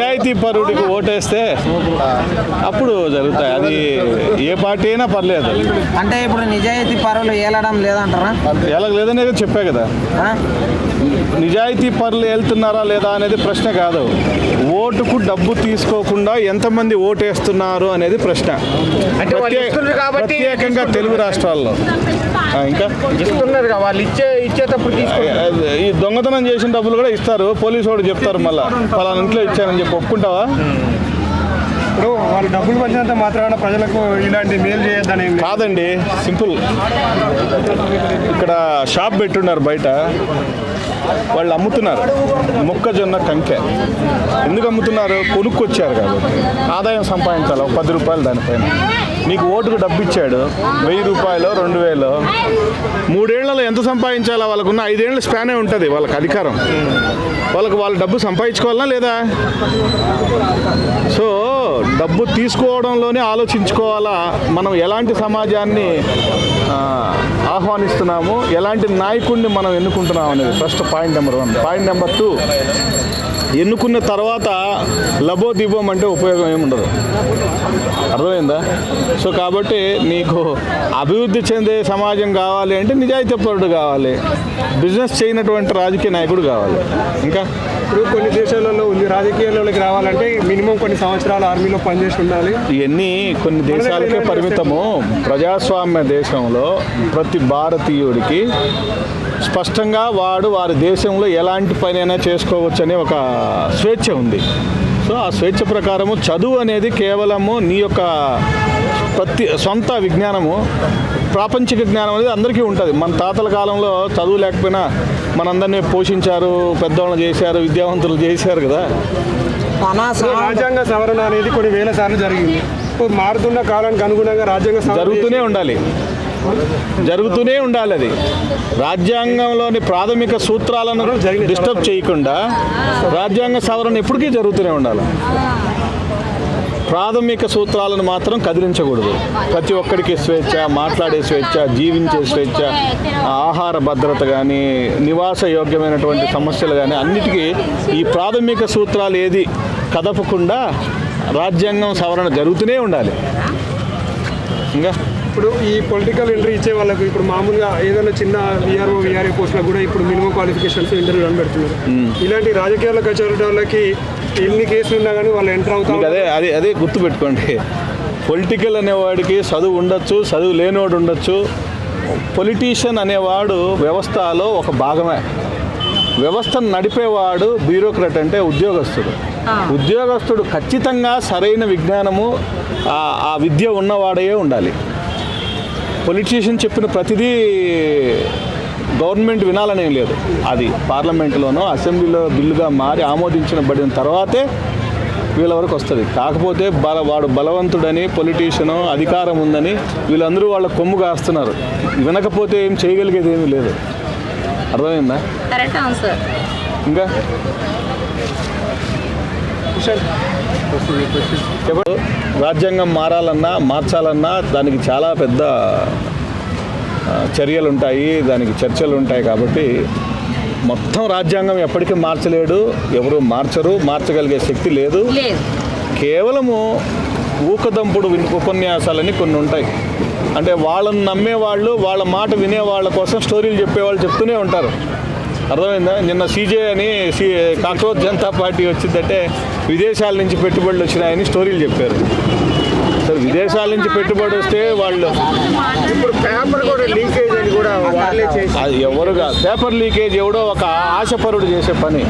నిజాయితీ పరుడికి ఓటేస్తే అప్పుడు జరుగుతాయి. అది ఏ పార్టీ అయినా పర్లేదు. అంటే ఇప్పుడు నిజాయితీ పరులు ఏలడం లేదంటారా? ఎలా లేదనేది చెప్పే కదా. నిజాయితీ పరులు వెళ్తున్నారా లేదా అనేది ప్రశ్న కాదు. ఓటుకు డబ్బు తీసుకోకుండా ఎంతమంది ఓటేస్తున్నారు అనేది ప్రశ్న. ప్రత్యేకంగా తెలుగు రాష్ట్రాల్లో ఇంకా ఇస్తున్నారు వాళ్ళు ఇచ్చేటప్పుడు ఈ దొంగతనం చేసిన డబ్బులు కూడా ఇస్తారు. పోలీసు వాడు చెప్తారు మళ్ళీ పలానా ఇంట్లో ఇచ్చానని చెప్పి ఒప్పుకుంటావా? ఇప్పుడు వాళ్ళు డబ్బులు వచ్చినంత మాత్రాన ప్రజలకు ఇలాంటి మేలు చేయొద్దని కాదండి. సింపుల్. ఇక్కడ షాప్ పెట్టున్నారు బయట, వాళ్ళు అమ్ముతున్నారు మొక్కజొన్న కంకె. ఎందుకు అమ్ముతున్నారు? కొనుక్కొచ్చారు కాబట్టి ఆదాయం సంపాదించాలి. ఒక 10 రూపాయలు దానిపైన. నీకు ఓటుకు డబ్బు ఇచ్చాడు, 1000 రూపాయలు 2000, 3 ఏళ్లలో ఎంత సంపాదించాలో వాళ్ళకున్న 5 ఏళ్ళ స్పానే ఉంటుంది వాళ్ళకి అధికారం. వాళ్ళు డబ్బు సంపాదించుకోవాలనా లేదా? సో డబ్బు తీసుకోవడంలోనే ఆలోచించుకోవాలా మనం ఎలాంటి సమాజాన్ని ఆహ్వానిస్తున్నాము, ఎలాంటి నాయకుడిని మనం ఎన్నుకుంటున్నాం అనేది first point number 1. Point number 2, ఎన్నుకున్న తర్వాత లబో దిబోం అంటే ఉపయోగం ఏముండదు. అర్థమైందా? సో కాబట్టి నీకు అభివృద్ధి చెందే సమాజం కావాలి అంటే నిజాయితీపరుడు కావాలి, బిజినెస్ చేయనటువంటి రాజకీయ నాయకుడు కావాలి. ఇంకా ఇప్పుడు కొన్ని దేశాలలో ఉంది, రాజకీయాల్లోకి రావాలంటే మినిమం కొన్ని సంవత్సరాలు ఆర్మీలో పనిచేసి ఉండాలి. ఇవన్నీ కొన్ని దేశాలకే పరిమితము. ప్రజాస్వామ్య దేశంలో ప్రతి భారతీయుడికి స్పష్టంగా వారి దేశంలో ఎలాంటి పనైనా చేసుకోవచ్చు అనే ఒక స్వేచ్ఛ ఉంది. సో ఆ స్వేచ్ఛ ప్రకారము చదువు అనేది కేవలము నీ యొక్క సొంత విజ్ఞానము, ప్రాపంచిక జ్ఞానం అనేది అందరికీ ఉంటుంది. మన తాతల కాలంలో చదువు లేకపోయినా మనందరినీ పోషించారు, పెద్దవాళ్ళు చేశారు, విద్యావంతులు చేశారు కదా. రాజ్యాంగ సవరణ అనేది కొన్ని వేల సార్లు జరిగింది. మారుతున్న కాలానికి అనుగుణంగా రాజ్యాంగ జరుగుతూనే ఉండాలి. అది రాజ్యాంగంలోని ప్రాథమిక సూత్రాలను డిస్టర్బ్ చేయకుండా రాజ్యాంగ సవరణ ఎప్పటికీ జరుగుతూనే ఉండాలి. ప్రాథమిక సూత్రాలను మాత్రం కదిలించకూడదు. ప్రతి ఒక్కరికి స్వేచ్ఛ, మాట్లాడే స్వేచ్ఛ, జీవించే స్వేచ్ఛ, ఆహార భద్రత కానీ, నివాస యోగ్యమైనటువంటి సమస్యలు కానీ అన్నిటికీ ఈ ప్రాథమిక సూత్రాలు ఏది కదపకుండా రాజ్యాంగం సవరణ జరుగుతూనే ఉండాలి. ఇంకా ఇప్పుడు ఈ పొలిటికల్ ఎంట్రీ ఇచ్చే వాళ్ళకు ఇప్పుడు మామూలుగా ఏదైనా చిన్న విఆర్ఏ పోస్టులకు కూడా ఇప్పుడు మినిమం క్వాలిఫికేషన్స్ ఇంటర్వ్యూ అని పెడుతున్నారు. ఇలాంటి రాజకీయాలకు వచ్చే వాళ్ళకి ఎన్ని కేసులు ఉన్నా కానీ వాళ్ళు ఎంటర్ అవుతారు. అదే గుర్తుపెట్టుకోండి. పొలిటికల్ అనేవాడికి చదువు ఉండొచ్చు, చదువు లేనివాడు ఉండొచ్చు. పొలిటీషియన్ అనేవాడు వ్యవస్థలో ఒక భాగమే. వ్యవస్థను నడిపేవాడు బ్యూరోక్రాట్ అంటే ఉద్యోగస్తుడు ఖచ్చితంగా సరైన విజ్ఞానము, ఆ విద్య ఉన్నవాడే ఉండాలి. పొలిటీషియన్ చెప్పిన ప్రతిదీ గవర్నమెంట్ వినాలనేం లేదు. అది పార్లమెంటులోనో అసెంబ్లీలో బిల్లుగా మారి ఆమోదించబడిన తర్వాతే వీళ్ళ వరకు వస్తుంది. కాకపోతే వాడు బలవంతుడని, పొలిటీషియను అధికారం ఉందని వీళ్ళందరూ వాళ్ళ కొమ్ము కాస్తున్నారు. వినకపోతే ఏం చేయగలిగేది ఏమీ లేదు. అర్థమైందా? ఇంకా రాజ్యాంగం మార్చాలన్నా దానికి చాలా పెద్ద చర్యలు ఉంటాయి, దానికి చర్చలు ఉంటాయి. కాబట్టి మొత్తం రాజ్యాంగం ఎప్పటికీ మార్చలేడు, ఎవరు మార్చగలిగే శక్తి లేదు. కేవలము ఊకదంపుడు ఉపన్యాసాలని కొన్ని ఉంటాయి. అంటే వాళ్ళని నమ్మేవాళ్ళు, వాళ్ళ మాట వినేవాళ్ళ కోసం స్టోరీలు చెప్పేవాళ్ళు చెప్తూనే ఉంటారు. అర్థమైందా? నిన్న CJ అని కాక్రోచ్ జనతా పార్టీ వచ్చిందంటే విదేశాల నుంచి పెట్టుబడులు వచ్చినాయని స్టోరీలు చెప్పారు. సరే, విదేశాల నుంచి పెట్టుబడి వస్తే వాళ్ళు ఇప్పుడు పేపర్ కూడా లీకేజ్ అని కూడా అది ఎవరుగా పేపర్ లీకేజ్ ఎవడో ఒక ఆశపరుడు చేసే పని.